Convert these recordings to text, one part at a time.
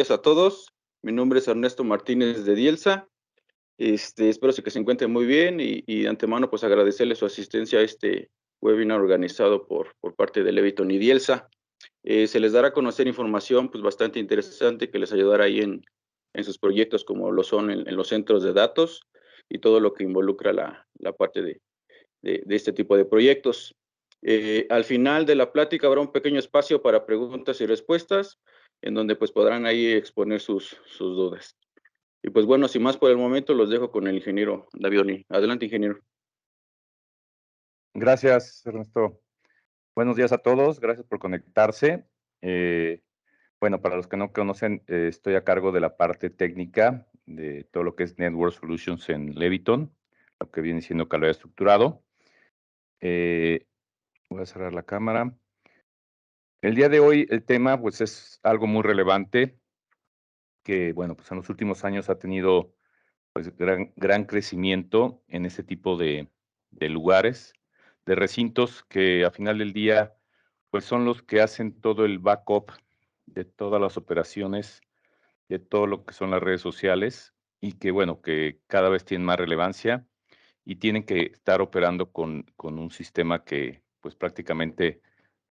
días a todos. Mi nombre es Ernesto Martínez de Dielsa. Espero que se encuentren muy bien y de antemano, pues, agradecerle su asistencia a este webinar organizado por parte de Leviton y Dielsa. Se les dará a conocer información, pues, bastante interesante que les ayudará ahí en sus proyectos, como lo son en los centros de datos y todo lo que involucra la parte de este tipo de proyectos. Al final de la plática habrá un pequeño espacio para preguntas y respuestas, en donde pues podrán ahí exponer sus dudas. Y pues bueno, sin más por el momento, los dejo con el ingeniero Davioni. Adelante, ingeniero. Gracias, Ernesto. Buenos días a todos, gracias por conectarse. Bueno, para los que no conocen, estoy a cargo de la parte técnica de todo lo que es Network Solutions en Leviton, lo que viene siendo calidad estructurado. Voy a cerrar la cámara. El día de hoy el tema pues es algo muy relevante que, bueno, pues en los últimos años ha tenido pues gran crecimiento en ese tipo de lugares, de recintos que a final del día pues son los que hacen todo el backup de todas las operaciones, de todo lo que son las redes sociales y que bueno, que cada vez tienen más relevancia y tienen que estar operando con un sistema que pues prácticamente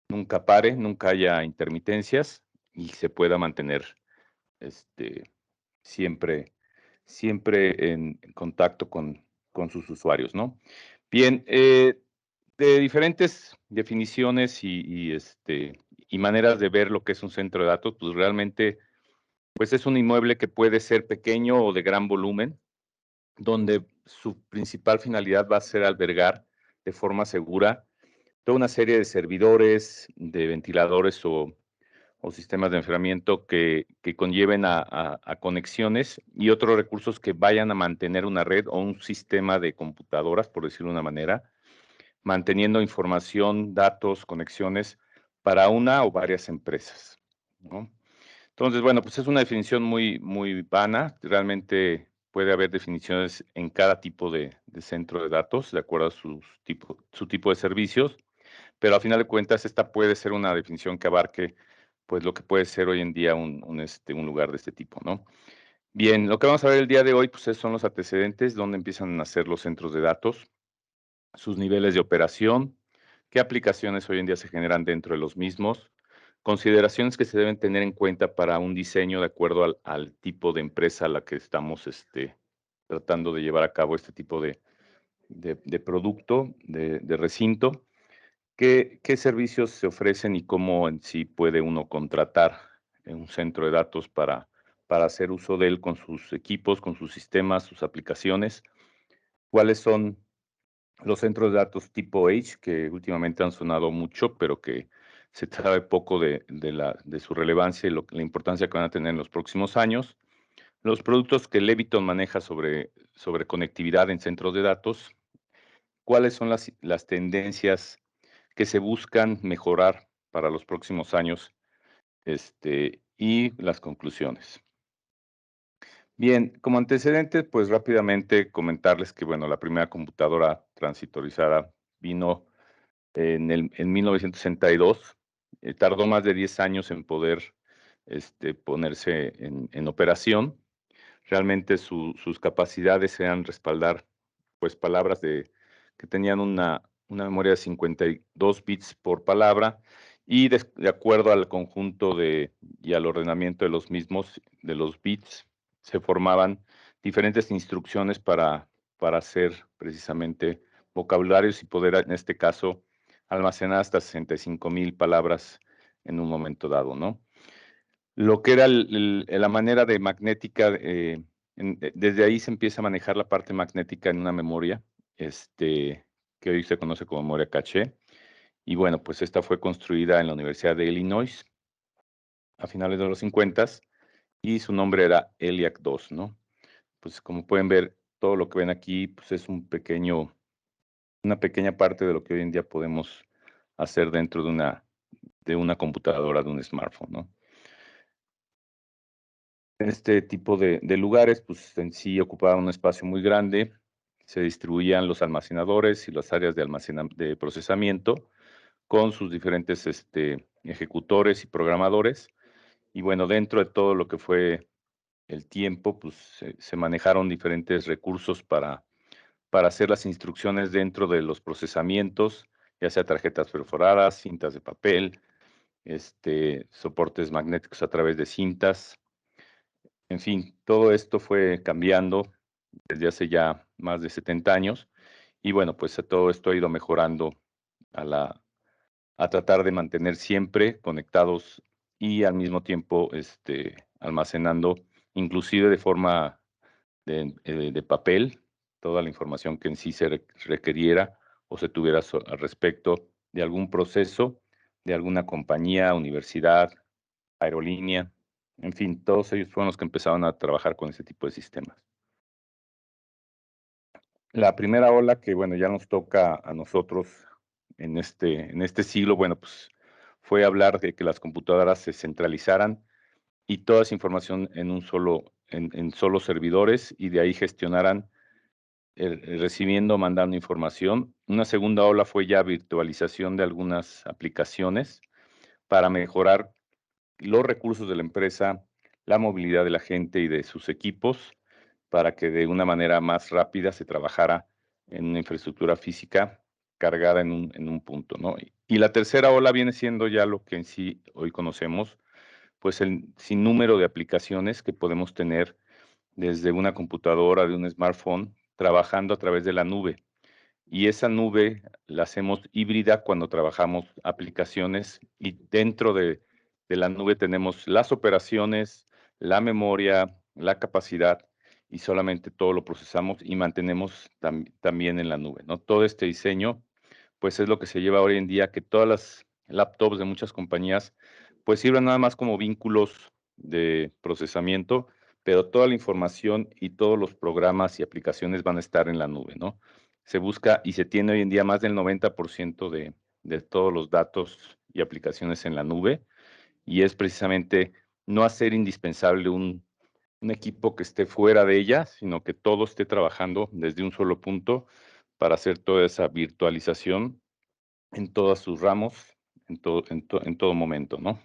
nunca pare, nunca haya intermitencias y se pueda mantener siempre en contacto con sus usuarios, ¿no? Bien, de diferentes definiciones y maneras de ver lo que es un centro de datos, pues realmente pues es un inmueble que puede ser pequeño o de gran volumen, donde su principal finalidad va a ser albergar de forma segura toda una serie de servidores, de ventiladores o sistemas de enfriamiento que conlleven a conexiones y otros recursos que vayan a mantener una red o un sistema de computadoras, por decirlo de una manera, manteniendo información, datos, conexiones para una o varias empresas, ¿no? Entonces, bueno, pues es una definición muy vana. Realmente puede haber definiciones en cada tipo de centro de datos, de acuerdo a su tipo de servicios, pero a final de cuentas esta puede ser una definición que abarque pues lo que puede ser hoy en día un lugar de este tipo, ¿no? Bien, lo que vamos a ver el día de hoy pues son los antecedentes, dónde empiezan a nacer los centros de datos, sus niveles de operación, qué aplicaciones hoy en día se generan dentro de los mismos, consideraciones que se deben tener en cuenta para un diseño de acuerdo al tipo de empresa a la que estamos tratando de llevar a cabo este tipo de producto, de recinto, qué servicios se ofrecen y cómo en sí puede uno contratar en un centro de datos para hacer uso de él con sus equipos, con sus sistemas, sus aplicaciones, cuáles son los centros de datos tipo Edge, que últimamente han sonado mucho, pero que se sabe poco de su relevancia y la importancia que van a tener en los próximos años. Los productos que Leviton maneja sobre conectividad en centros de datos, cuáles son las tendencias que se buscan mejorar para los próximos años, y las conclusiones. Bien, como antecedente, pues rápidamente comentarles que, bueno, la primera computadora transitorizada vino en 1962. Tardó más de 10 años en poder ponerse en operación. Realmente sus capacidades eran respaldar pues palabras que tenían una memoria de 52 bits por palabra y de acuerdo al conjunto y al ordenamiento de los mismos, de los bits, se formaban diferentes instrucciones para hacer precisamente vocabularios y poder, en este caso, almacenar hasta 65,000 palabras en un momento dado, ¿no? Lo que era la manera de magnética, desde ahí se empieza a manejar la parte magnética en una memoria, que hoy se conoce como memoria caché. Y bueno, pues esta fue construida en la Universidad de Illinois a finales de los 50 y su nombre era ELIAC 2, ¿no? Pues como pueden ver, todo lo que ven aquí pues es una pequeña parte de lo que hoy en día podemos hacer dentro de una computadora, de un smartphone, ¿no? Este tipo de lugares, pues en sí ocupaban un espacio muy grande, se distribuían los almacenadores y las áreas de procesamiento con sus diferentes ejecutores y programadores, Y bueno, dentro de todo lo que fue el tiempo, pues se manejaron diferentes recursos para hacer las instrucciones dentro de los procesamientos, ya sea tarjetas perforadas, cintas de papel, soportes magnéticos a través de cintas. En fin, todo esto fue cambiando desde hace ya más de 70 años y bueno, pues todo esto ha ido mejorando a tratar de mantener siempre conectados y al mismo tiempo almacenando, inclusive de forma de papel, toda la información que en sí se requiriera o se tuviera al respecto de algún proceso, de alguna compañía, universidad, aerolínea, en fin, todos ellos fueron los que empezaron a trabajar con ese tipo de sistemas. La primera ola que, bueno, ya nos toca a nosotros en este siglo, bueno, pues fue hablar de que las computadoras se centralizaran y toda esa información en solo servidores y de ahí gestionaran recibiendo, mandando información. Una segunda ola fue ya virtualización de algunas aplicaciones para mejorar los recursos de la empresa, la movilidad de la gente y de sus equipos, para que de una manera más rápida se trabajara en una infraestructura física cargada en un punto, ¿no? Y la tercera ola viene siendo ya lo que en sí hoy conocemos, pues el sinnúmero de aplicaciones que podemos tener desde una computadora, de un smartphone, trabajando a través de la nube. Y esa nube la hacemos híbrida cuando trabajamos aplicaciones y dentro de la nube tenemos las operaciones, la memoria, la capacidad y solamente todo lo procesamos y mantenemos también en la nube, ¿no? Todo este diseño, pues es lo que se lleva hoy en día, que todas las laptops de muchas compañías, pues sirven nada más como vínculos de procesamiento, pero toda la información y todos los programas y aplicaciones van a estar en la nube, ¿no? Se busca y se tiene hoy en día más del 90% de todos los datos y aplicaciones en la nube, y es precisamente no hacer indispensable un equipo que esté fuera de ella, sino que todo esté trabajando desde un solo punto para hacer toda esa virtualización en todos sus ramos, en todo momento, ¿no?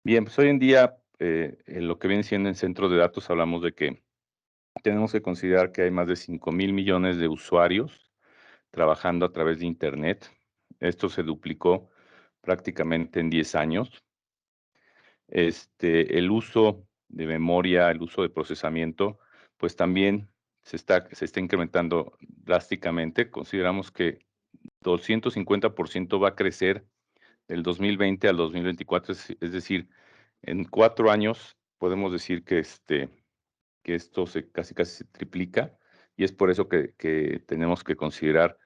Bien, pues hoy en día, en lo que viene siendo en centros de datos, hablamos de que tenemos que considerar que hay más de 5,000 millones de usuarios trabajando a través de Internet. Esto se duplicó prácticamente en 10 años. El uso de memoria, el uso de procesamiento, pues también se está incrementando drásticamente. Consideramos que 250% va a crecer del 2020 al 2024, es decir, en 4 años podemos decir que esto casi se triplica y es por eso que tenemos que considerar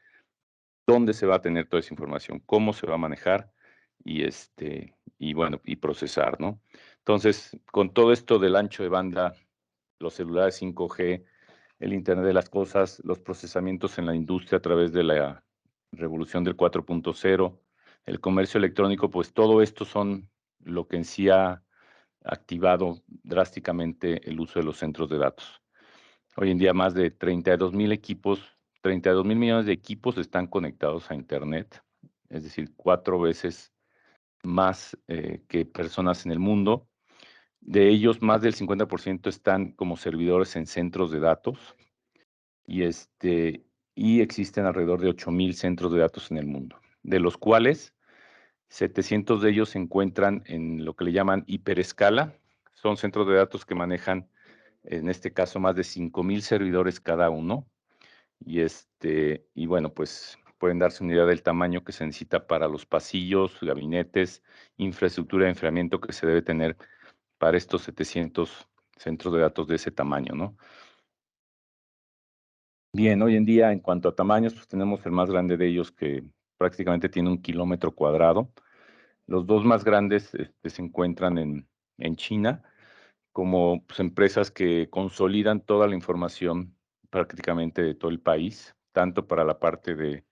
dónde se va a tener toda esa información, cómo se va a manejar y bueno, y procesar, ¿no? Entonces, con todo esto del ancho de banda, los celulares 5G, el Internet de las cosas, los procesamientos en la industria a través de la revolución del 4.0, el comercio electrónico, pues todo esto son lo que en sí ha activado drásticamente el uso de los centros de datos. Hoy en día más de 32 mil millones de equipos están conectados a Internet, es decir, 4 veces más que personas en el mundo. De ellos, más del 50% están como servidores en centros de datos y, y existen alrededor de 8,000 centros de datos en el mundo, de los cuales 700 de ellos se encuentran en lo que le llaman hiperescala. Son centros de datos que manejan, en este caso, más de 5,000 servidores cada uno. Y bueno, pues pueden darse una idea del tamaño que se necesita para los pasillos, gabinetes, infraestructura de enfriamiento que se debe tener para estos 700 centros de datos de ese tamaño, ¿no? Bien, hoy en día, en cuanto a tamaños, pues tenemos el más grande de ellos que prácticamente tiene 1 kilómetro cuadrado. Los dos más grandes se encuentran en China, como pues, empresas que consolidan toda la información prácticamente de todo el país, tanto para la parte de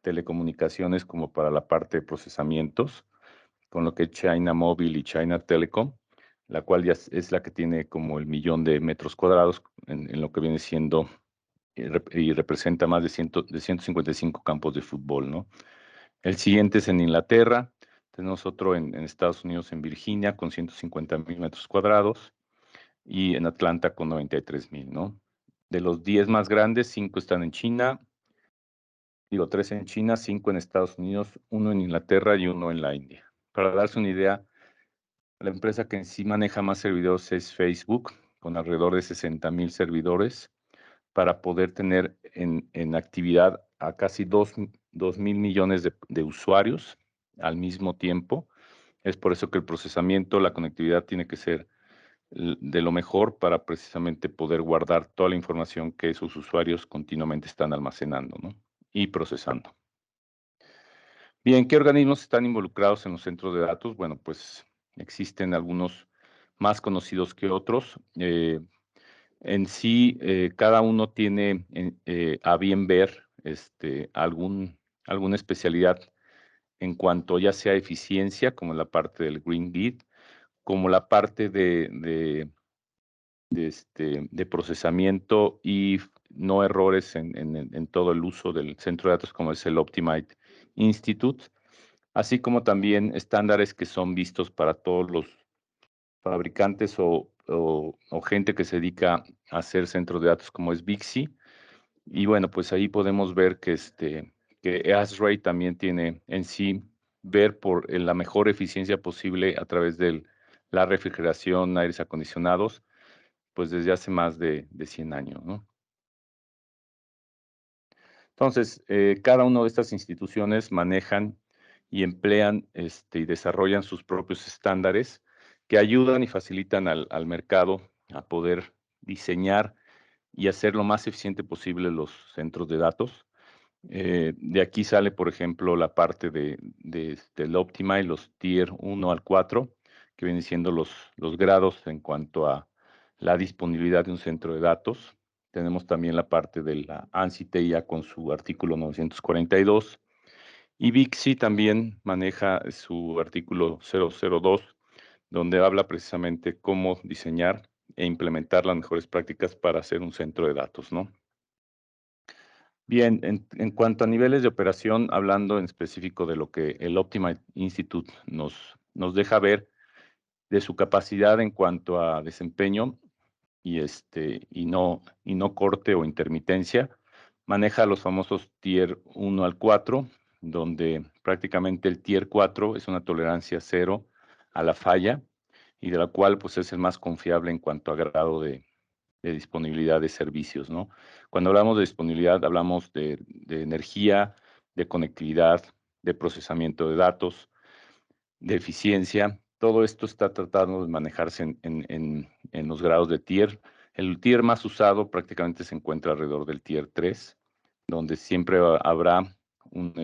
telecomunicaciones como para la parte de procesamientos, con lo que es China Mobile y China Telecom, la cual ya es la que tiene como el 1,000,000 de metros cuadrados en lo que viene siendo y representa más de 155 campos de fútbol, ¿no? El siguiente es en Inglaterra, Tenemos otro en Estados Unidos, en Virginia, con 150,000 metros cuadrados, y en Atlanta con 93,000, ¿no? De los 10 más grandes, 5 están en China, 3 en China, 5 en Estados Unidos, 1 en Inglaterra y 1 en la India. Para darse una idea, la empresa que en sí maneja más servidores es Facebook, con alrededor de 60,000 servidores, para poder tener en actividad a casi 2,000 millones de usuarios al mismo tiempo. Es por eso que el procesamiento, la conectividad tiene que ser de lo mejor para precisamente poder guardar toda la información que esos usuarios continuamente están almacenando, ¿no? Y procesando. Bien, ¿qué organismos están involucrados en los centros de datos? Bueno, pues existen algunos más conocidos que otros. En sí, cada uno tiene a bien ver alguna especialidad en cuanto ya sea eficiencia, como la parte del Green Bit, como la parte de procesamiento y no errores en todo el uso del centro de datos, como es el Optimite Institute, así como también estándares que son vistos para todos los fabricantes o gente que se dedica a hacer centros de datos, como es Bixi. Y bueno, pues ahí podemos ver que ASRAE también tiene en sí ver por la mejor eficiencia posible a través de la refrigeración, aires acondicionados, pues desde hace más de 100 años, ¿no? Entonces, cada una de estas instituciones manejan y emplean y desarrollan sus propios estándares que ayudan y facilitan al mercado a poder diseñar y hacer lo más eficiente posible los centros de datos. De aquí sale, por ejemplo, la parte del Optimize, los Tier 1 al 4, que vienen siendo los grados en cuanto a la disponibilidad de un centro de datos. Tenemos también la parte de la ANSI TIA con su artículo 942. Y Bixi también maneja su artículo 002, donde habla precisamente cómo diseñar e implementar las mejores prácticas para hacer un centro de datos, ¿no? Bien, en cuanto a niveles de operación, hablando en específico de lo que el Optimite Institute nos deja ver de su capacidad en cuanto a desempeño y no corte o intermitencia, maneja los famosos Tier 1 al 4, donde prácticamente el Tier 4 es una tolerancia cero a la falla y de la cual pues es el más confiable en cuanto a grado de disponibilidad de servicios, ¿no? Cuando hablamos de disponibilidad, hablamos de energía, de conectividad, de procesamiento de datos, de eficiencia. Todo esto está tratando de manejarse en los grados de tier. El tier más usado prácticamente se encuentra alrededor del tier 3, donde siempre habrá un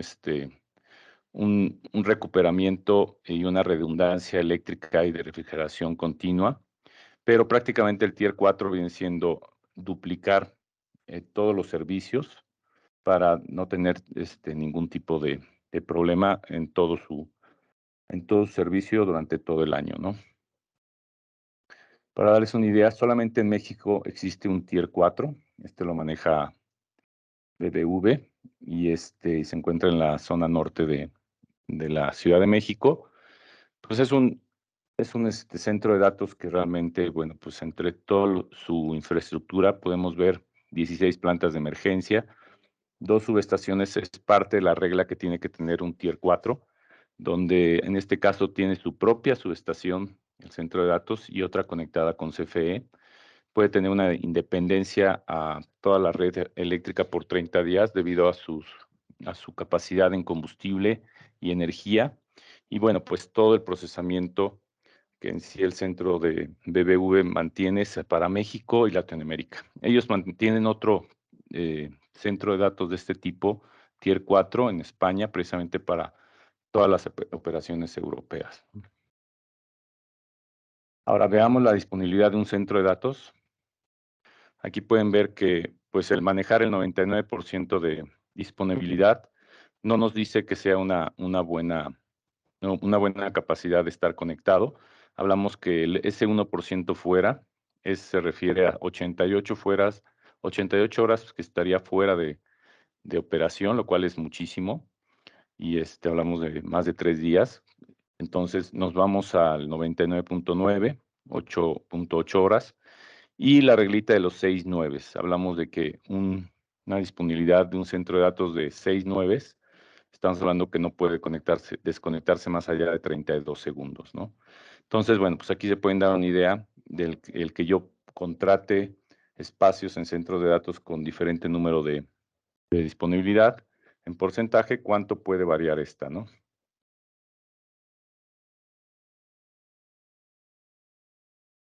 recuperamiento y una redundancia eléctrica y de refrigeración continua, pero prácticamente el Tier 4 viene siendo duplicar todos los servicios para no tener ningún tipo de problema en todo su servicio durante todo el año, ¿no? Para darles una idea, solamente en México existe un Tier 4, lo maneja BBV y se encuentra en la zona norte de la Ciudad de México. Pues es un centro de datos que realmente, bueno, pues entre toda su infraestructura podemos ver 16 plantas de emergencia, 2 subestaciones, es parte de la regla que tiene que tener un Tier 4, donde en este caso tiene su propia subestación, el centro de datos, y otra conectada con CFE. Puede tener una independencia a toda la red eléctrica por 30 días debido a su capacidad en combustible y energía. Y bueno, pues todo el procesamiento que en sí el centro de BBV mantiene es para México y Latinoamérica. Ellos mantienen otro centro de datos de este tipo, Tier 4, en España, precisamente para todas las operaciones europeas. Ahora veamos la disponibilidad de un centro de datos. Aquí pueden ver que pues el manejar el 99% de disponibilidad no nos dice que sea una buena capacidad de estar conectado. Hablamos que ese 1% fuera, se refiere a 88 horas que estaría fuera de operación, lo cual es muchísimo, y hablamos de más de 3 días. Entonces nos vamos al 99.9, 8.8 horas, y la reglita de los 6 nueves. Hablamos de que una disponibilidad de un centro de datos de 6 nueves, estamos hablando que no puede desconectarse más allá de 32 segundos, ¿no? Entonces, bueno, pues aquí se pueden dar una idea del el que yo contrate espacios en centros de datos con diferente número de disponibilidad, en porcentaje, cuánto puede variar esta, ¿no?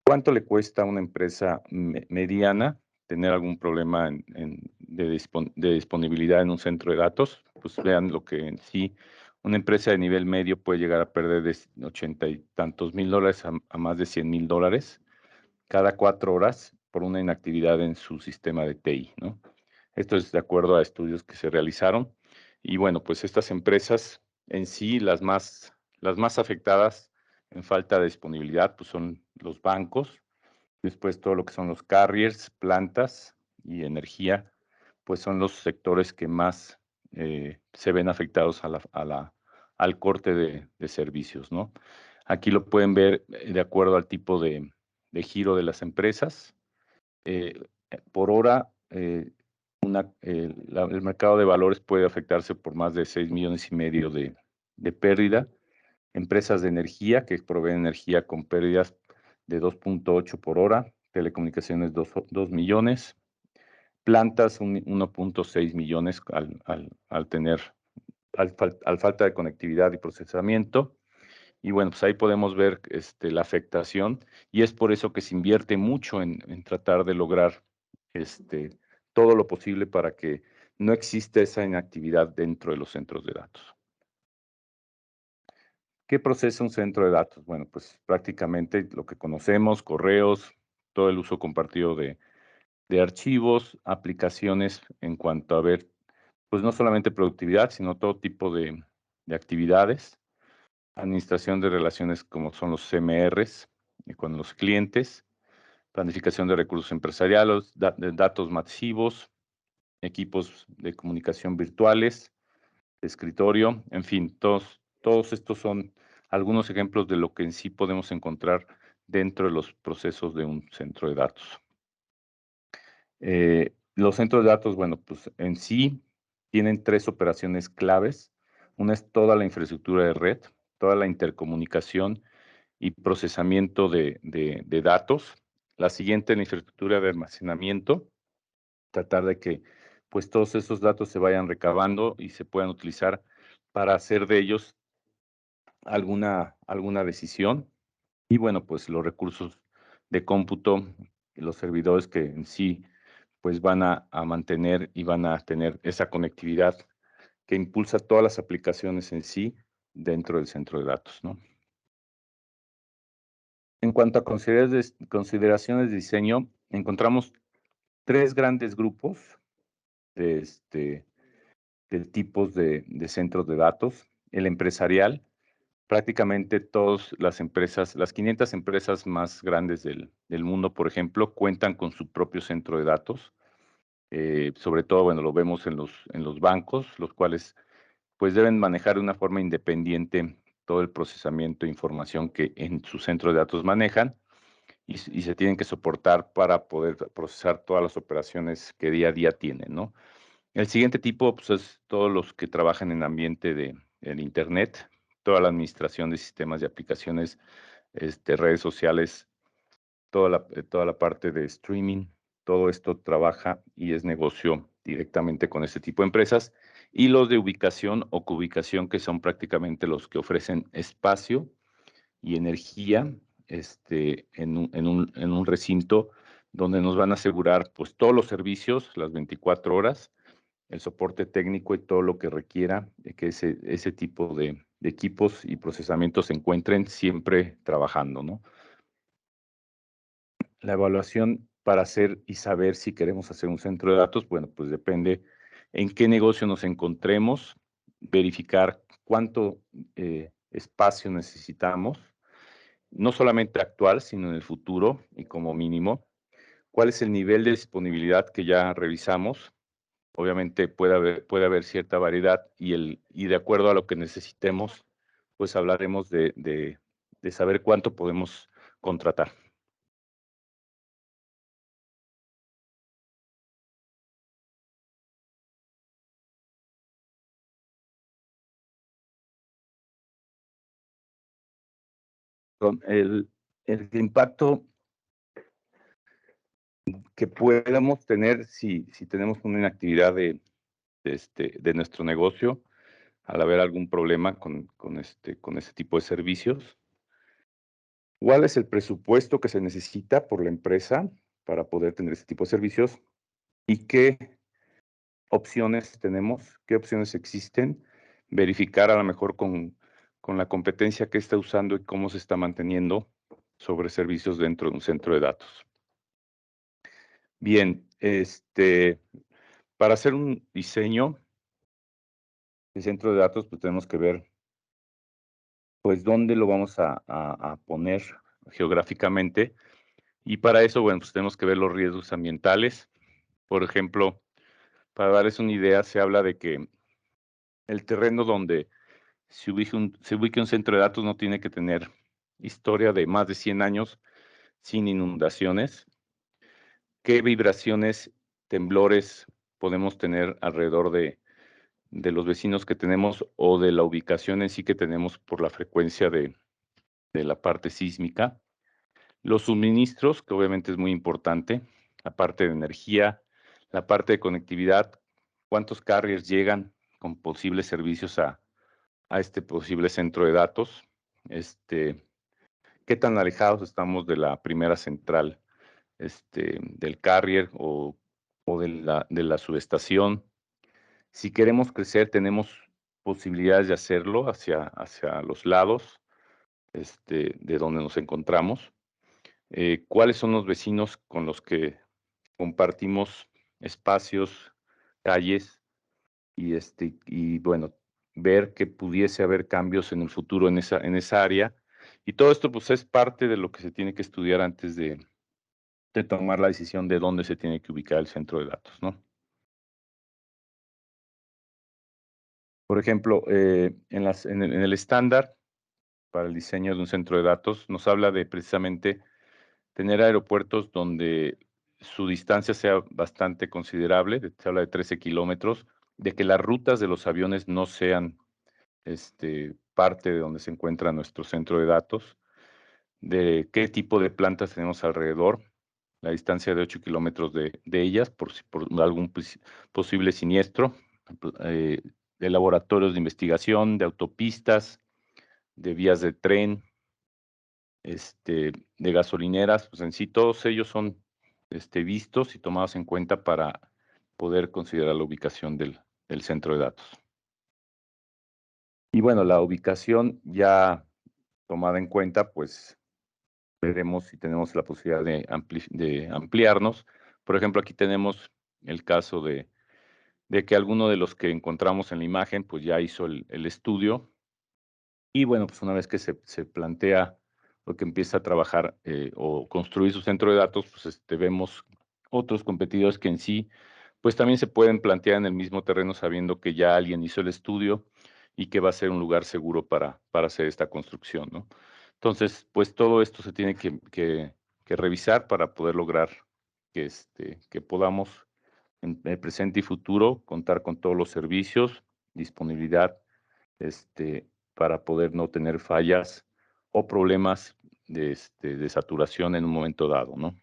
¿Cuánto le cuesta a una empresa mediana tener algún problema de disponibilidad en un centro de datos? Pues vean lo que en sí una empresa de nivel medio puede llegar a perder de 80 y tantos mil dólares a más de 100 mil dólares cada 4 horas por una inactividad en su sistema de TI, ¿no? Esto es de acuerdo a estudios que se realizaron. Y bueno, pues estas empresas en sí, las más afectadas en falta de disponibilidad, pues son los bancos, después todo lo que son los carriers, plantas y energía, pues son los sectores que más se ven afectados al corte de servicios, ¿no? Aquí lo pueden ver de acuerdo al tipo de giro de las empresas. Por hora, el mercado de valores puede afectarse por más de 6 millones y medio de pérdida. Empresas de energía que proveen energía con pérdidas de 2.8 por hora, telecomunicaciones 2 millones, plantas 1.6 millones al falta de conectividad y procesamiento. Y bueno, pues ahí podemos ver la afectación y es por eso que se invierte mucho en tratar de lograr todo lo posible para que no exista esa inactividad dentro de los centros de datos. ¿Qué procesa un centro de datos? Bueno, pues prácticamente lo que conocemos, correos, todo el uso compartido de archivos, aplicaciones en cuanto a ver, pues no solamente productividad, sino todo tipo de actividades, administración de relaciones como son los CMRs con los clientes, planificación de recursos empresariales, de datos masivos, equipos de comunicación virtuales, escritorio, en fin, todos estos son algunos ejemplos de lo que en sí podemos encontrar dentro de los procesos de un centro de datos. Los centros de datos, bueno, pues en sí tienen 3 operaciones claves. Una es toda la infraestructura de red, toda la intercomunicación y procesamiento de datos. La siguiente, la infraestructura de almacenamiento, tratar de que pues todos esos datos se vayan recabando y se puedan utilizar para hacer de ellos alguna decisión. Y bueno, pues los recursos de cómputo, los servidores que en sí pues van a mantener y van a tener esa conectividad que impulsa todas las aplicaciones en sí dentro del centro de datos, ¿no? En cuanto a consideraciones de diseño, encontramos 3 grandes grupos de, de tipos de centros de datos. El empresarial, prácticamente todas las empresas, las 500 empresas más grandes del mundo, por ejemplo, cuentan con su propio centro de datos. Sobre todo, bueno, lo vemos en los bancos, los cuales pues deben manejar de una forma independiente todo el procesamiento de información que en su centro de datos manejan y se tienen que soportar para poder procesar todas las operaciones que día a día tienen, ¿no? El siguiente tipo, pues, es todos los que trabajan en ambiente del Internet, toda la administración de sistemas y aplicaciones, redes sociales, toda la parte de streaming, todo esto trabaja y es negocio directamente con este tipo de empresas. Y los de ubicación o cubicación, que son prácticamente los que ofrecen espacio y energía en un recinto donde nos van a asegurar pues todos los servicios, las 24 horas, el soporte técnico y todo lo que requiera de que ese tipo de equipos y procesamientos se encuentren siempre trabajando, ¿no? La evaluación para hacer y saber si queremos hacer un centro de datos, bueno, pues depende en qué negocio nos encontremos, verificar cuánto espacio necesitamos, no solamente actual, sino en el futuro y como mínimo, cuál es el nivel de disponibilidad que ya revisamos. Obviamente puede haber cierta variedad y de acuerdo a lo que necesitemos, pues hablaremos de saber cuánto podemos contratar. Con el impacto que podamos tener si tenemos una inactividad de nuestro negocio, al haber algún problema con ese tipo de servicios. ¿Cuál es el presupuesto que se necesita por la empresa para poder tener este tipo de servicios? ¿Y qué opciones tenemos? ¿Qué opciones existen? Verificar a lo mejor con la competencia que está usando y cómo se está manteniendo sobre servicios dentro de un centro de datos. Bien, para hacer un diseño de centro de datos, pues tenemos que ver, pues, dónde lo vamos a poner geográficamente. Y para eso, bueno, pues tenemos que ver los riesgos ambientales. Por ejemplo, para darles una idea, se habla de que el terreno donde se ubique un centro de datos no tiene que tener historia de más de 100 años sin inundaciones. ¿Qué vibraciones, temblores podemos tener alrededor de los vecinos que tenemos o de la ubicación en sí que tenemos por la frecuencia de la parte sísmica? Los suministros, que obviamente es muy importante, la parte de energía, la parte de conectividad, cuántos carriers llegan con posibles servicios a este posible centro de datos, qué tan alejados estamos de la primera central, del carrier o de la subestación. Si queremos crecer, tenemos posibilidades de hacerlo hacia los lados, de donde nos encontramos. ¿Cuáles son los vecinos con los que compartimos espacios, calles? Y bueno, ver que pudiese haber cambios en el futuro en esa área. Y todo esto, pues, es parte de lo que se tiene que estudiar antes de tomar la decisión de dónde se tiene que ubicar el centro de datos, ¿no? Por ejemplo, en el estándar para el diseño de un centro de datos, nos habla de precisamente tener aeropuertos donde su distancia sea bastante considerable, se habla de 13 kilómetros, de que las rutas de los aviones no sean parte de donde se encuentra nuestro centro de datos, de qué tipo de plantas tenemos alrededor, la distancia de 8 kilómetros de ellas, por algún posible siniestro, eh, de laboratorios de investigación, de autopistas, de vías de tren, de gasolineras, pues en sí todos ellos son vistos y tomados en cuenta para poder considerar la ubicación del centro de datos. Y bueno, la ubicación ya tomada en cuenta, pues veremos si tenemos la posibilidad de ampliarnos. Por ejemplo, aquí tenemos el caso de que alguno de los que encontramos en la imagen, pues ya hizo el estudio. Y bueno, pues una vez que se plantea o que empieza a trabajar o construir su centro de datos, pues vemos otros competidores que en sí, pues también se pueden plantear en el mismo terreno sabiendo que ya alguien hizo el estudio y que va a ser un lugar seguro para hacer esta construcción, ¿no? Entonces, pues todo esto se tiene que revisar para poder lograr que podamos en el presente y futuro contar con todos los servicios, disponibilidad, para poder no tener fallas o problemas de saturación en un momento dado, ¿no?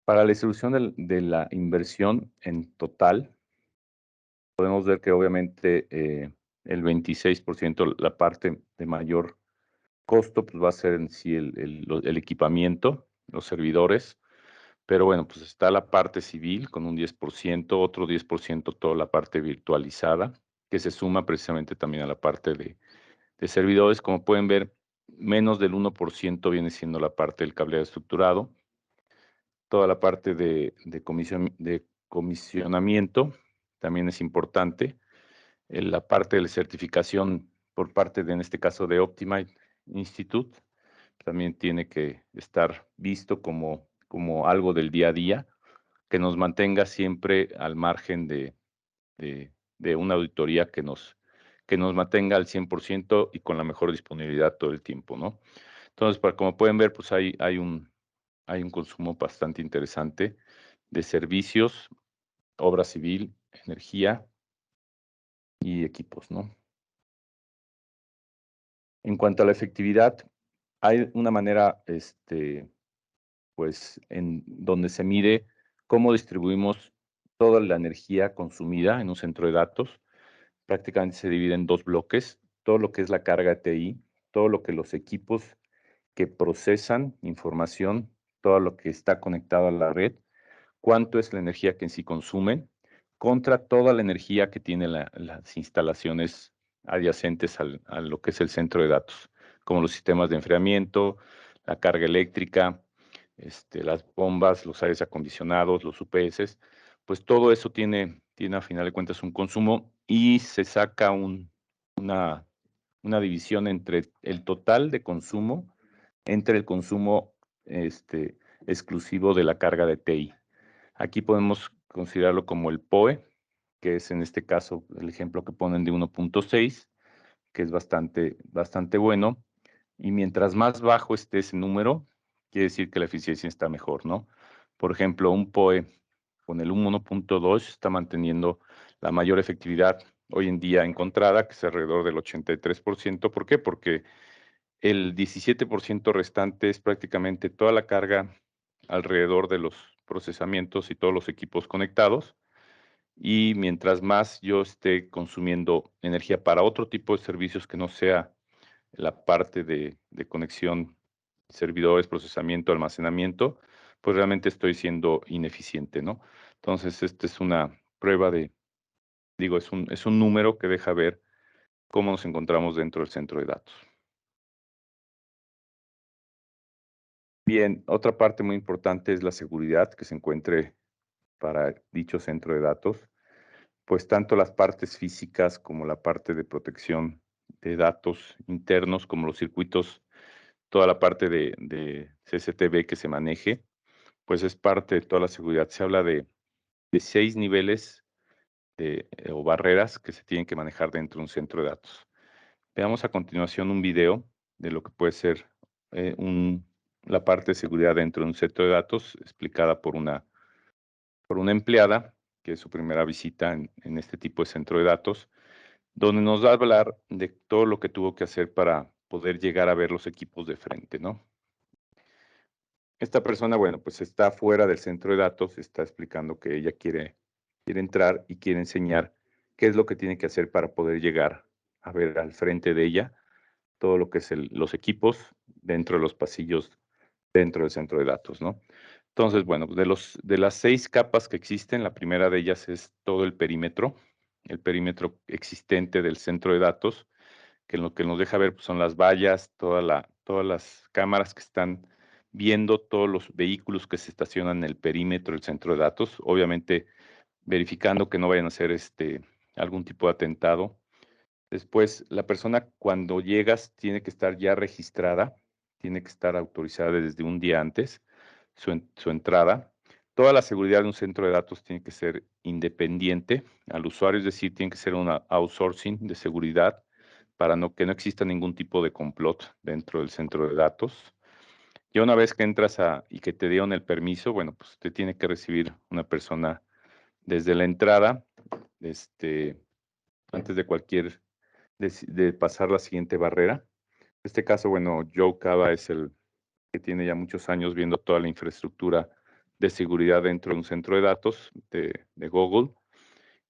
Para la distribución de la inversión en total, podemos ver que obviamente el 26%, la parte de mayor costo, pues va a ser en sí el equipamiento, los servidores, pero bueno, pues está la parte civil con un 10%, otro 10% toda la parte virtualizada, que se suma precisamente también a la parte de servidores. Como pueden ver, menos del 1% viene siendo la parte del cableado estructurado. Toda la parte de comisionamiento también es importante. La parte de la certificación por parte de, en este caso, de Optimide Institute, también tiene que estar visto como algo del día a día, que nos mantenga siempre al margen de una auditoría que que nos mantenga al 100% y con la mejor disponibilidad todo el tiempo, ¿no? Entonces, como pueden ver, pues hay un consumo bastante interesante de servicios, obra civil, energía y equipos, ¿no? En cuanto a la efectividad, hay una manera, pues, en donde se mide cómo distribuimos toda la energía consumida en un centro de datos. Prácticamente se divide en 2 bloques, todo lo que es la carga TI, todo lo que los equipos que procesan información, todo lo que está conectado a la red, cuánto es la energía que en sí consumen, contra toda la energía que tienen las instalaciones adyacentes a lo que es el centro de datos, como los sistemas de enfriamiento, la carga eléctrica, las bombas, los aires acondicionados, los UPS, pues todo eso tiene a final de cuentas un consumo y se saca una, una división entre el total de consumo, entre el consumo exclusivo de la carga de TI. Aquí podemos considerarlo como el POE, que es en este caso el ejemplo que ponen de 1.6, que es bastante bueno. Y mientras más bajo esté ese número, quiere decir que la eficiencia está mejor, ¿no? Por ejemplo, un POE con el 1.2 está manteniendo la mayor efectividad hoy en día encontrada, que es alrededor del 83%. ¿Por qué? Porque el 17% restante es prácticamente toda la carga alrededor de los procesamientos y todos los equipos conectados. Y mientras más yo esté consumiendo energía para otro tipo de servicios que no sea la parte de conexión, servidores, procesamiento, almacenamiento, pues realmente estoy siendo ineficiente, ¿no? Entonces, esta es una prueba es un número que deja ver cómo nos encontramos dentro del centro de datos. Bien, otra parte muy importante es la seguridad que se encuentre para dicho centro de datos, pues tanto las partes físicas como la parte de protección de datos internos, como los circuitos, toda la parte de CCTV que se maneje, pues es parte de toda la seguridad. Se habla de 6 niveles o barreras que se tienen que manejar dentro de un centro de datos. Veamos a continuación un video de lo que puede ser la parte de seguridad dentro de un centro de datos explicada por una empleada, que es su primera visita en este tipo de centro de datos, donde nos va a hablar de todo lo que tuvo que hacer para poder llegar a ver los equipos de frente, ¿no? Esta persona, bueno, pues está fuera del centro de datos, está explicando que ella quiere entrar y quiere enseñar qué es lo que tiene que hacer para poder llegar a ver al frente de ella todo lo que es los equipos dentro de los pasillos, dentro del centro de datos, ¿no? Entonces, bueno, de las 6 capas que existen, la primera de ellas es todo el perímetro existente del centro de datos, que lo que nos deja ver pues, son las vallas, todas las cámaras que están viendo todos los vehículos que se estacionan en el perímetro del centro de datos, obviamente verificando que no vayan a hacer algún tipo de atentado. Después, la persona cuando llegas tiene que estar ya registrada, tiene que estar autorizada desde un día antes su entrada. Toda la seguridad de un centro de datos tiene que ser independiente al usuario, es decir, tiene que ser una outsourcing de seguridad para que no exista ningún tipo de complot dentro del centro de datos. Ya una vez que entras y que te dieron el permiso, bueno, pues te tiene que recibir una persona desde la entrada, antes de de pasar la siguiente barrera. En este caso, bueno, Joe Cava es el que tiene ya muchos años viendo toda la infraestructura de seguridad dentro de un centro de datos de Google.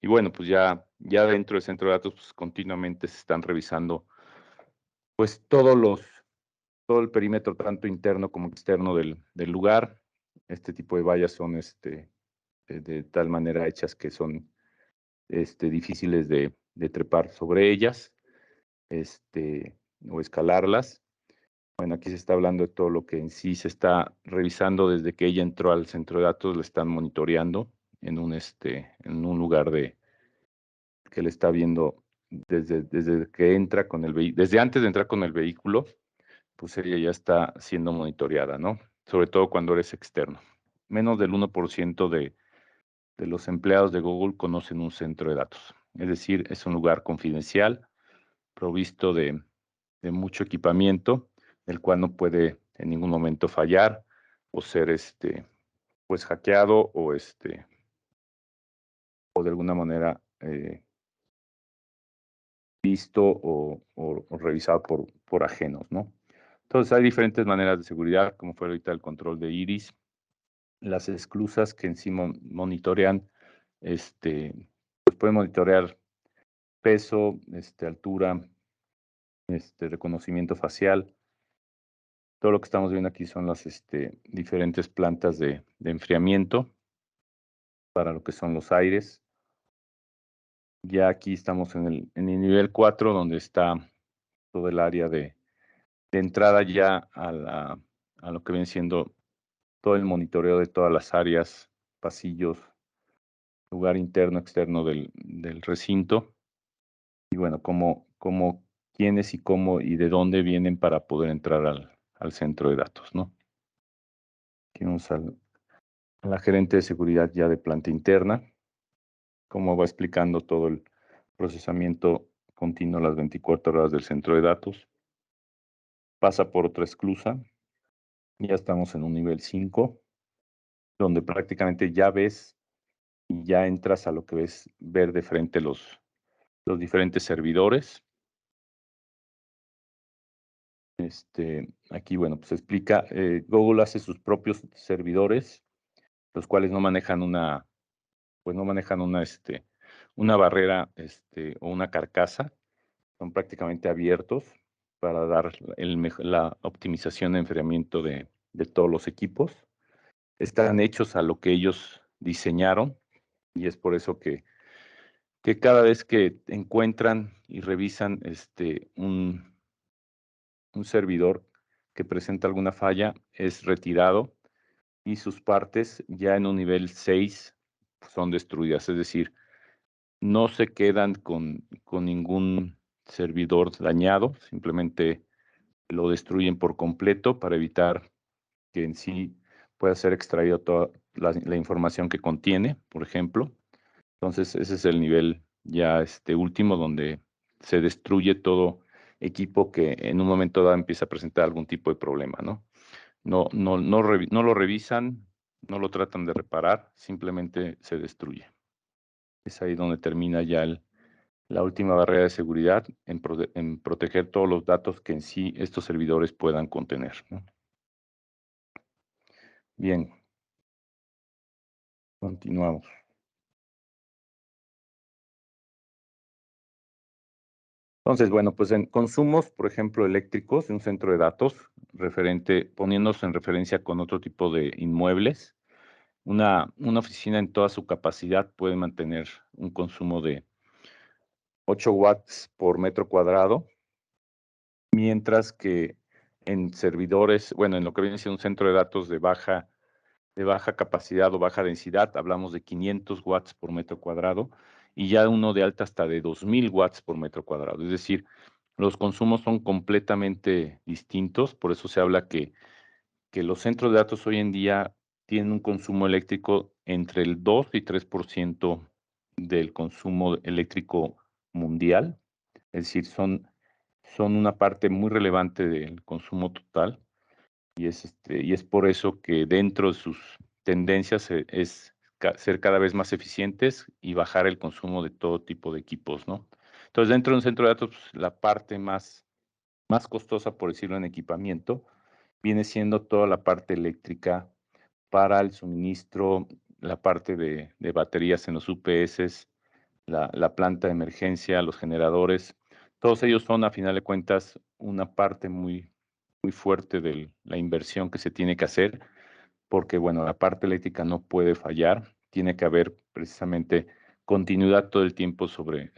Y bueno, pues ya dentro del centro de datos, pues continuamente se están revisando pues todo el perímetro, tanto interno como externo del lugar. Este tipo de vallas son de tal manera hechas que son difíciles de trepar sobre ellas o escalarlas. Bueno, aquí se está hablando de todo lo que en sí se está revisando desde que ella entró al centro de datos, le están monitoreando en en un lugar que le está viendo desde que entra desde antes de entrar con el vehículo, pues ella ya está siendo monitoreada, ¿no? Sobre todo cuando eres externo. Menos del 1% de los empleados de Google conocen un centro de datos. Es decir, es un lugar confidencial, provisto de mucho equipamiento, el cual no puede en ningún momento fallar o ser pues hackeado o o de alguna manera visto o revisado por ajenos, ¿no? Entonces hay diferentes maneras de seguridad, como fue ahorita el control de iris, las esclusas que en sí monitorean, pues pueden monitorear peso, altura, reconocimiento facial. Todo lo que estamos viendo aquí son las diferentes plantas de enfriamiento para lo que son los aires. Ya aquí estamos en el nivel 4, donde está todo el área de entrada ya a lo que viene siendo todo el monitoreo de todas las áreas, pasillos, lugar interno, externo del recinto. Y bueno, cómo, quiénes y cómo y de dónde vienen para poder entrar al centro de datos, ¿no? Aquí vamos a la gerente de seguridad ya de planta interna, cómo va explicando todo el procesamiento continuo las 24 horas del centro de datos. Pasa por otra esclusa, ya estamos en un nivel 5, donde prácticamente ya ves y ya entras a lo que ves ver de frente los diferentes servidores. Aquí, bueno, pues explica, Google hace sus propios servidores, los cuales no manejan pues no manejan una barrera, o una carcasa, son prácticamente abiertos para dar la optimización de enfriamiento de todos los equipos. Están hechos a lo que ellos diseñaron y es por eso que cada vez que encuentran y revisan un servidor que presenta alguna falla, es retirado y sus partes ya en un nivel 6 son destruidas. Es decir, no se quedan con ningún servidor dañado, simplemente lo destruyen por completo para evitar que en sí pueda ser extraído toda la información que contiene, por ejemplo. Entonces, ese es el nivel ya último donde se destruye todo equipo que en un momento dado empieza a presentar algún tipo de problema, ¿no? No lo revisan, no lo tratan de reparar, simplemente se destruye. Es ahí donde termina ya la última barrera de seguridad en proteger todos los datos que en sí estos servidores puedan contener, ¿no? Bien, continuamos. Entonces, bueno, pues en consumos, por ejemplo, eléctricos de un centro de datos, poniéndose en referencia con otro tipo de inmuebles, una oficina en toda su capacidad puede mantener un consumo de 8 watts por metro cuadrado, mientras que en servidores, bueno, en lo que viene siendo un centro de datos de baja capacidad o baja densidad, hablamos de 500 watts por metro cuadrado, y ya uno de alta hasta de 2000 watts por metro cuadrado. Es decir, los consumos son completamente distintos, por eso se habla que los centros de datos hoy en día tienen un consumo eléctrico entre el 2 y 3% del consumo eléctrico mundial, es decir, son una parte muy relevante del consumo total. Y es por eso que dentro de sus tendencias es ser cada vez más eficientes y bajar el consumo de todo tipo de equipos, ¿no? Entonces, dentro de un centro de datos, pues, la parte más costosa, por decirlo, en equipamiento, viene siendo toda la parte eléctrica para el suministro, la parte de baterías en los UPS, la planta de emergencia, los generadores. Todos ellos son, a final de cuentas, una parte muy fuerte de la inversión que se tiene que hacer, porque, bueno, la parte eléctrica no puede fallar, tiene que haber precisamente continuidad todo el tiempo sobre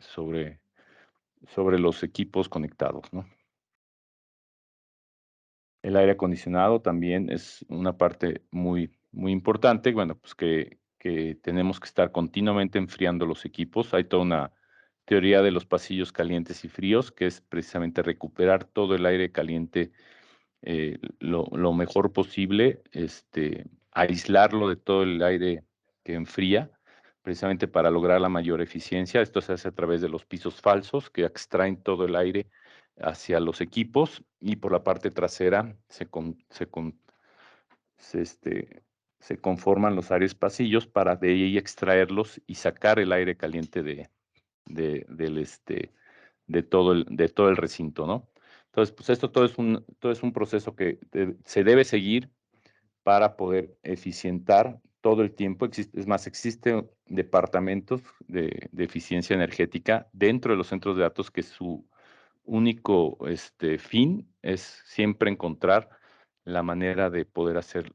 los equipos conectados, ¿no? El aire acondicionado también es una parte muy importante, bueno, pues que tenemos que estar continuamente enfriando los equipos. Hay toda una teoría de los pasillos calientes y fríos, que es precisamente recuperar todo el aire caliente lo mejor posible, aislarlo de todo el aire que enfría, precisamente para lograr la mayor eficiencia. Esto se hace a través de los pisos falsos, que extraen todo el aire hacia los equipos, y por la parte trasera se conforman los aires pasillos para de ahí extraerlos y sacar el aire caliente de todo el recinto, ¿no? Entonces, pues esto todo es un proceso que se debe seguir para poder eficientar todo el tiempo. Es más, existen departamentos de eficiencia energética dentro de los centros de datos que su único fin es siempre encontrar la manera de poder hacer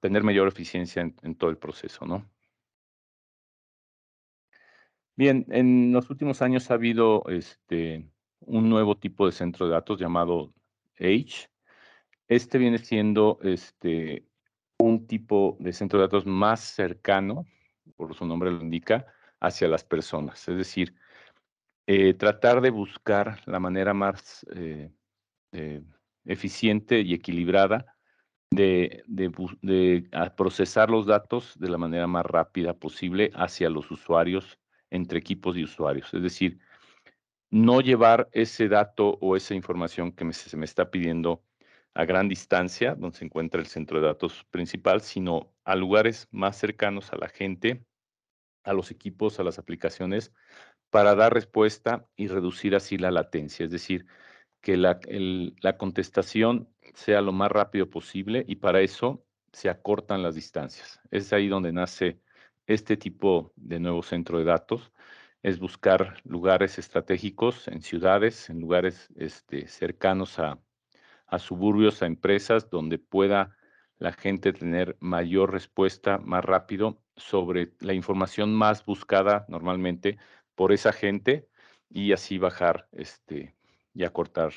tener mayor eficiencia en todo el proceso, ¿no? Bien, en los últimos años ha habido un nuevo tipo de centro de datos llamado Edge. Este viene siendo un tipo de centro de datos más cercano, por su nombre lo indica, hacia las personas. Es decir, tratar de buscar la manera más eh, eficiente y equilibrada de procesar los datos de la manera más rápida posible hacia los usuarios, entre equipos y usuarios. Es decir, no llevar ese dato o esa información que se me está pidiendo a gran distancia, donde se encuentra el centro de datos principal, sino a lugares más cercanos a la gente, a los equipos, a las aplicaciones, para dar respuesta y reducir así la latencia. Es decir, que la contestación sea lo más rápido posible, y para eso se acortan las distancias. Es ahí donde nace este tipo de nuevo centro de datos, es buscar lugares estratégicos en ciudades, en lugares cercanos a suburbios, a empresas, donde pueda la gente tener mayor respuesta más rápido sobre la información más buscada normalmente por esa gente, y así bajar y acortar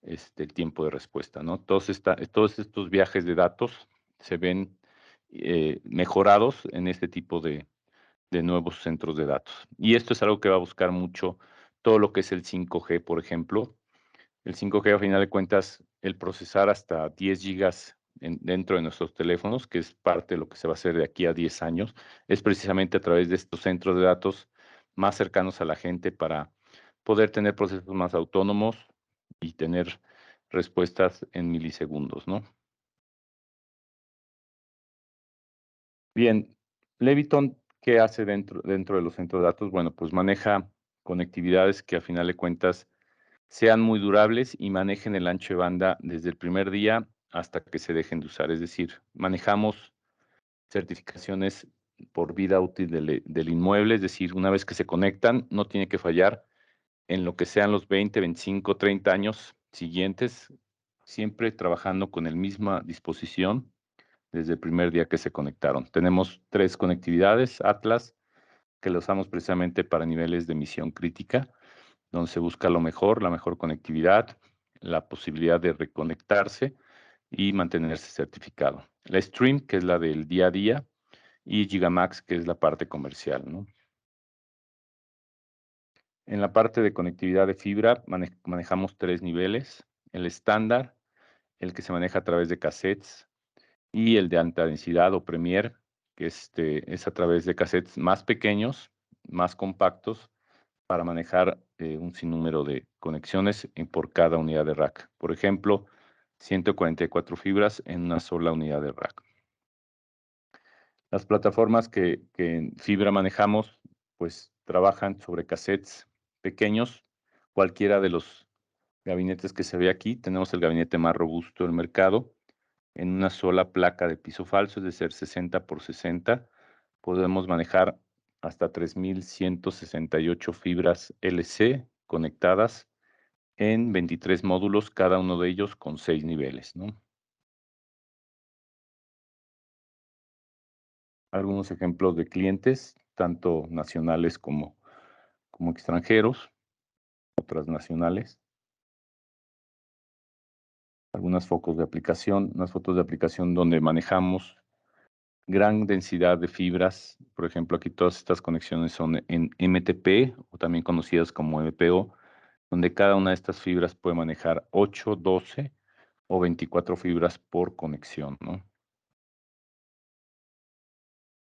el tiempo de respuesta, ¿no? Todos estos viajes de datos se ven mejorados en este tipo de nuevos centros de datos. Y esto es algo que va a buscar mucho todo lo que es el 5G, por ejemplo. El 5G, a final de cuentas, el procesar hasta 10 gigas dentro de nuestros teléfonos, que es parte de lo que se va a hacer de aquí a 10 años, es precisamente a través de estos centros de datos más cercanos a la gente para poder tener procesos más autónomos y tener respuestas en milisegundos, ¿no? Bien, Leviton, ¿qué hace dentro de los centros de datos? Bueno, pues maneja conectividades que a final de cuentas sean muy durables y manejen el ancho de banda desde el primer día hasta que se dejen de usar. Es decir, manejamos certificaciones por vida útil del inmueble, es decir, una vez que se conectan, no tiene que fallar en lo que sean los 20, 25, 30 años siguientes, siempre trabajando con la misma disposición desde el primer día que se conectaron. Tenemos 3 conectividades Atlas, que lo usamos precisamente para niveles de misión crítica, donde se busca lo mejor, la mejor conectividad, la posibilidad de reconectarse y mantenerse certificado. La Stream, que es la del día a día, y Gigamax, que es la parte comercial, ¿no? En la parte de conectividad de fibra manejamos 3 niveles: el estándar, el que se maneja a través de cassettes, y el de alta densidad o Premier, que es a través de cassettes más pequeños, más compactos, para manejar un sinnúmero de conexiones por cada unidad de rack. Por ejemplo, 144 fibras en una sola unidad de rack. Las plataformas que en fibra manejamos, pues trabajan sobre cassettes pequeños. Cualquiera de los gabinetes que se ve aquí, tenemos el gabinete más robusto del mercado, en una sola placa de piso falso, es decir, 60 por 60, podemos manejar hasta 3,168 fibras LC conectadas en 23 módulos, cada uno de ellos con 6 niveles, ¿no? Algunos ejemplos de clientes, tanto nacionales como extranjeros o transnacionales. Algunas focos de aplicación, unas fotos de aplicación donde manejamos gran densidad de fibras. Por ejemplo, aquí todas estas conexiones son en MTP, o también conocidas como MPO, donde cada una de estas fibras puede manejar 8, 12 o 24 fibras por conexión, ¿no?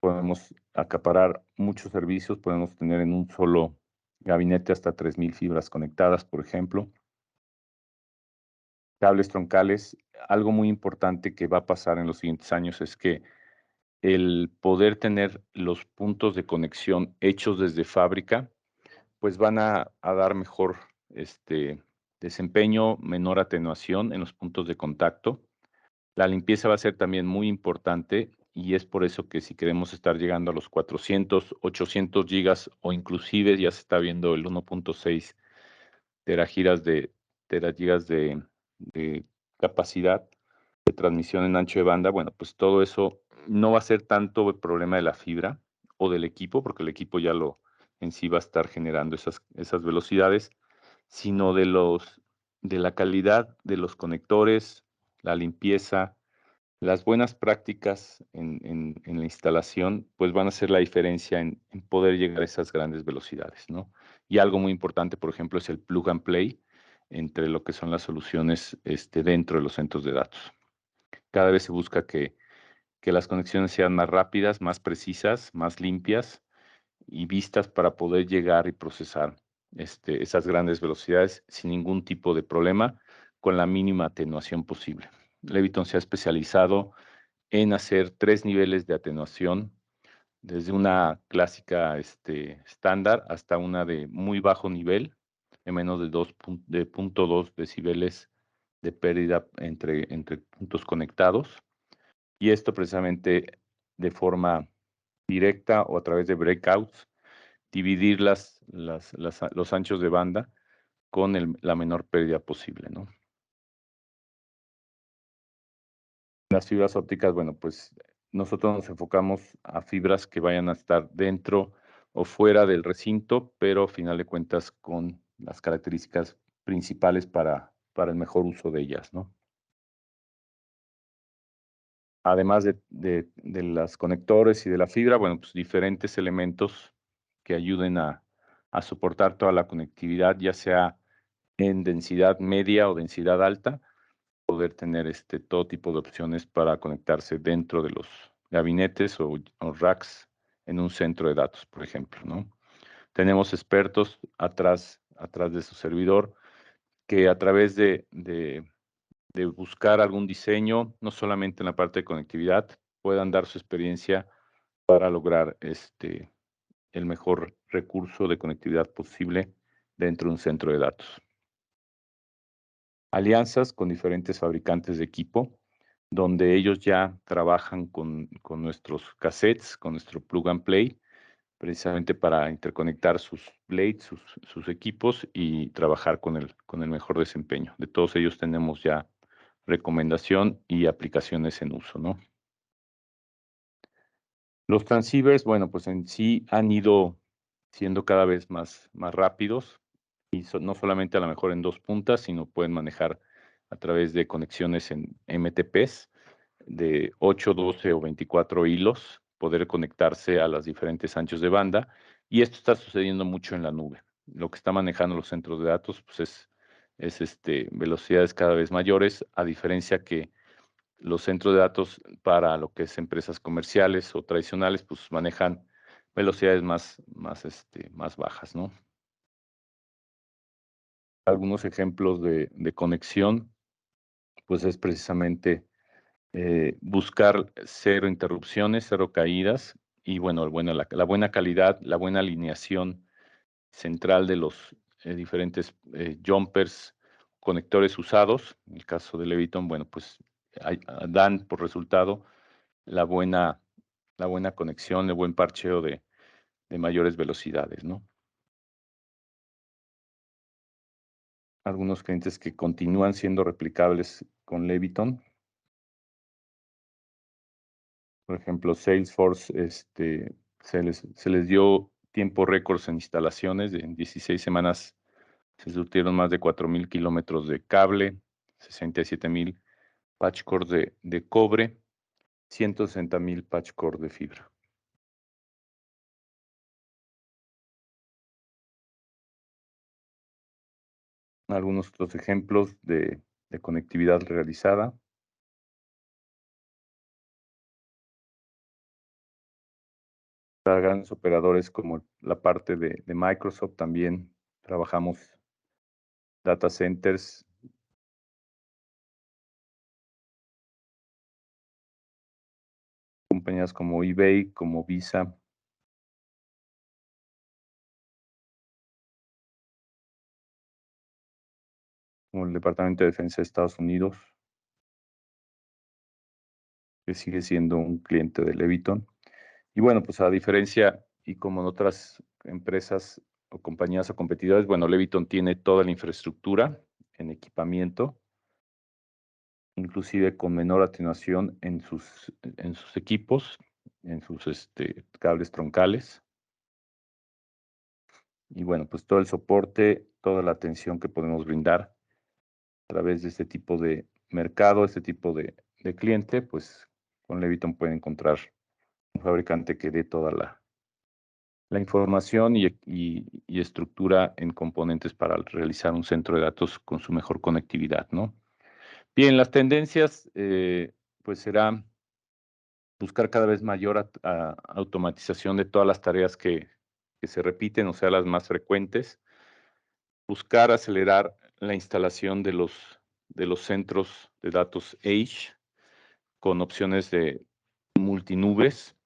Podemos acaparar muchos servicios, podemos tener en un solo gabinete hasta 3000 fibras conectadas, por ejemplo. Cables troncales. Algo muy importante que va a pasar en los siguientes años es que el poder tener los puntos de conexión hechos desde fábrica, pues van a dar mejor desempeño, menor atenuación en los puntos de contacto. La limpieza va a ser también muy importante y es por eso que si queremos estar llegando a los 400, 800 gigas o inclusive ya se está viendo el 1.6 teragigas de capacidad de transmisión en ancho de banda, bueno, pues todo eso no va a ser tanto el problema de la fibra o del equipo, porque el equipo ya lo en sí va a estar generando esas velocidades, sino de la calidad de los conectores, la limpieza, las buenas prácticas en la instalación, pues van a hacer la diferencia en poder llegar a esas grandes velocidades, ¿no? Y algo muy importante, por ejemplo, es el plug and play entre lo que son las soluciones dentro de los centros de datos. Cada vez se busca que las conexiones sean más rápidas, más precisas, más limpias y vistas para poder llegar y procesar esas grandes velocidades sin ningún tipo de problema, con la mínima atenuación posible. Leviton se ha especializado en hacer 3 niveles de atenuación, desde una clásica estándar hasta una de muy bajo nivel, de menos de 0.2 decibeles de pérdida entre puntos conectados. Y esto precisamente de forma directa o a través de breakouts, dividir los anchos de banda con la menor pérdida posible, ¿no? Las fibras ópticas, bueno, pues nosotros nos enfocamos a fibras que vayan a estar dentro o fuera del recinto, pero a final de cuentas con las características principales para el mejor uso de ellas, ¿no? Además de los conectores y de la fibra, bueno, pues diferentes elementos que ayuden a soportar toda la conectividad, ya sea en densidad media o densidad alta, poder tener todo tipo de opciones para conectarse dentro de los gabinetes o racks en un centro de datos, por ejemplo, ¿no? Tenemos expertos atrás de su servidor que a través de buscar algún diseño, no solamente en la parte de conectividad, puedan dar su experiencia para lograr el mejor recurso de conectividad posible dentro de un centro de datos. Alianzas con diferentes fabricantes de equipo, donde ellos ya trabajan con nuestros cassettes, con nuestro plug and play, precisamente para interconectar sus blades, sus equipos y trabajar con el mejor desempeño. De todos ellos tenemos ya recomendación y aplicaciones en uso, ¿no? Los transceivers, bueno, pues en sí han ido siendo cada vez más rápidos y no solamente a lo mejor en 2 puntas, sino pueden manejar a través de conexiones en MTPs de 8, 12 o 24 hilos, poder conectarse a los diferentes anchos de banda, y esto está sucediendo mucho en la nube. Lo que está manejando los centros de datos, pues es velocidades cada vez mayores, a diferencia que los centros de datos para lo que es empresas comerciales o tradicionales, pues manejan velocidades más bajas, ¿no? Algunos ejemplos de conexión, pues es precisamente buscar cero interrupciones, cero caídas y bueno, la buena calidad, la buena alineación central de los diferentes jumpers, conectores usados. En el caso de Leviton, bueno, pues dan por resultado la buena, la buena conexión, el buen parcheo de mayores velocidades, ¿no? Algunos clientes que continúan siendo replicables con Leviton. Por ejemplo, Salesforce, se les dio tiempo récords en instalaciones. En 16 semanas se surtieron más de 4,000 kilómetros de cable, 67,000 patch cord de cobre, 160,000 patch cord de fibra. Algunos otros ejemplos de conectividad realizada. para grandes operadores como la parte de Microsoft. También trabajamos data centers. Compañías como eBay, como Visa. Como el Departamento de Defensa de Estados Unidos, que sigue siendo un cliente de Leviton. Y bueno, pues a diferencia, y como en otras empresas o compañías o competidores, bueno, Leviton tiene toda la infraestructura en equipamiento, inclusive con menor atenuación en sus equipos, en sus cables troncales. Y bueno, pues todo el soporte, toda la atención que podemos brindar a través de este tipo de mercado, este tipo de cliente, pues con Leviton pueden encontrar un fabricante que dé toda la información y estructura en componentes para realizar un centro de datos con su mejor conectividad, ¿no? Bien, las tendencias, pues será buscar cada vez mayor automatización de todas las tareas que se repiten, o sea, las más frecuentes. Buscar acelerar la instalación de los centros de datos Edge con opciones de multinubes.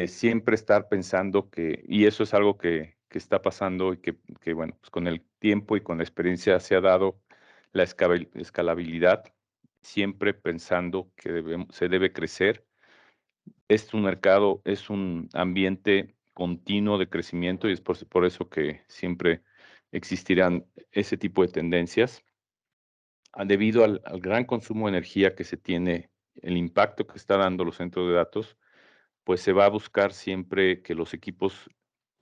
Siempre estar pensando y eso es algo que está pasando y que, bueno, pues con el tiempo y con la experiencia se ha dado la escalabilidad, siempre pensando que se debe crecer. Es un mercado, es un ambiente continuo de crecimiento y es por eso que siempre existirán ese tipo de tendencias. Debido al gran consumo de energía que se tiene, el impacto que está dando los centros de datos, pues se va a buscar siempre que los equipos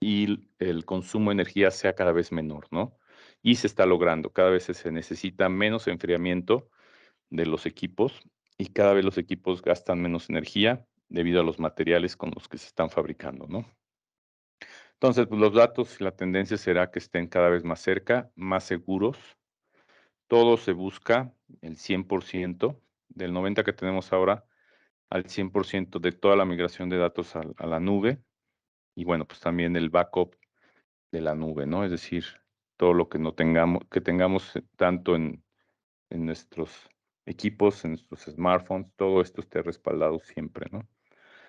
y el consumo de energía sea cada vez menor, ¿no? Y se está logrando. Cada vez se necesita menos enfriamiento de los equipos y cada vez los equipos gastan menos energía debido a los materiales con los que se están fabricando, ¿no? Entonces, pues los datos y la tendencia será que estén cada vez más cerca, más seguros. Todo se busca el 100%, del 90% que tenemos ahora, al 100% de toda la migración de datos a la nube. Y bueno, pues también el backup de la nube, ¿no? Es decir, todo lo que no tengamos, que tengamos tanto en nuestros equipos, en nuestros smartphones, todo esto esté respaldado siempre, ¿no?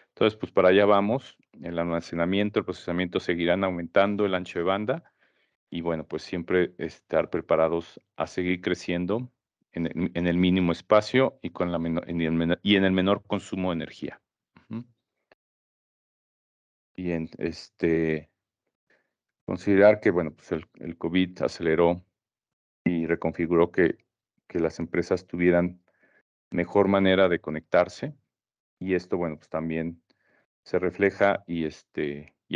Entonces, pues para allá vamos. El almacenamiento, el procesamiento seguirán aumentando, el ancho de banda. Y bueno, pues siempre estar preparados a seguir creciendo en el mínimo espacio y en el menor consumo de energía. Ujú. Bien, considerar que, bueno, pues el COVID aceleró y reconfiguró que las empresas tuvieran mejor manera de conectarse, y esto, bueno, pues también se refleja y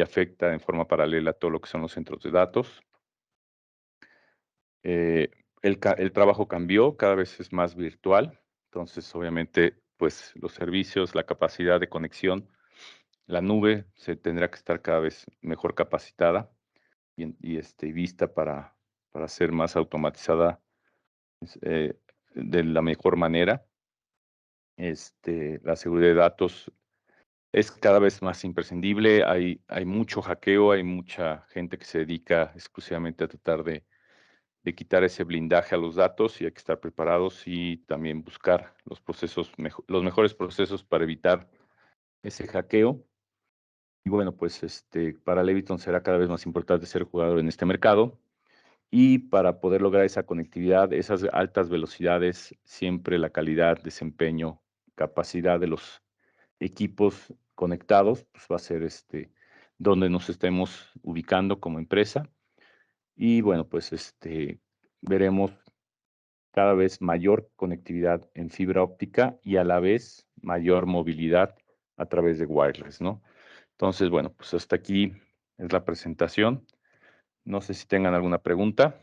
afecta en forma paralela todo lo que son los centros de datos. El trabajo cambió, cada vez es más virtual, entonces obviamente pues los servicios, la capacidad de conexión, la nube se tendrá que estar cada vez mejor capacitada y vista para ser más automatizada eh, de la mejor manera. La seguridad de datos es cada vez más imprescindible, hay mucho hackeo, hay mucha gente que se dedica exclusivamente a tratar de quitar ese blindaje a los datos, y hay que estar preparados y también buscar los mejores procesos para evitar ese hackeo. Y bueno, pues para Leviton será cada vez más importante ser jugador en este mercado, y para poder lograr esa conectividad, esas altas velocidades, siempre la calidad, desempeño, capacidad de los equipos conectados, pues va a ser donde nos estemos ubicando como empresa. Y bueno, pues veremos cada vez mayor conectividad en fibra óptica y a la vez mayor movilidad a través de wireless, ¿no? Entonces, bueno, pues hasta aquí es la presentación. No sé si tengan alguna pregunta.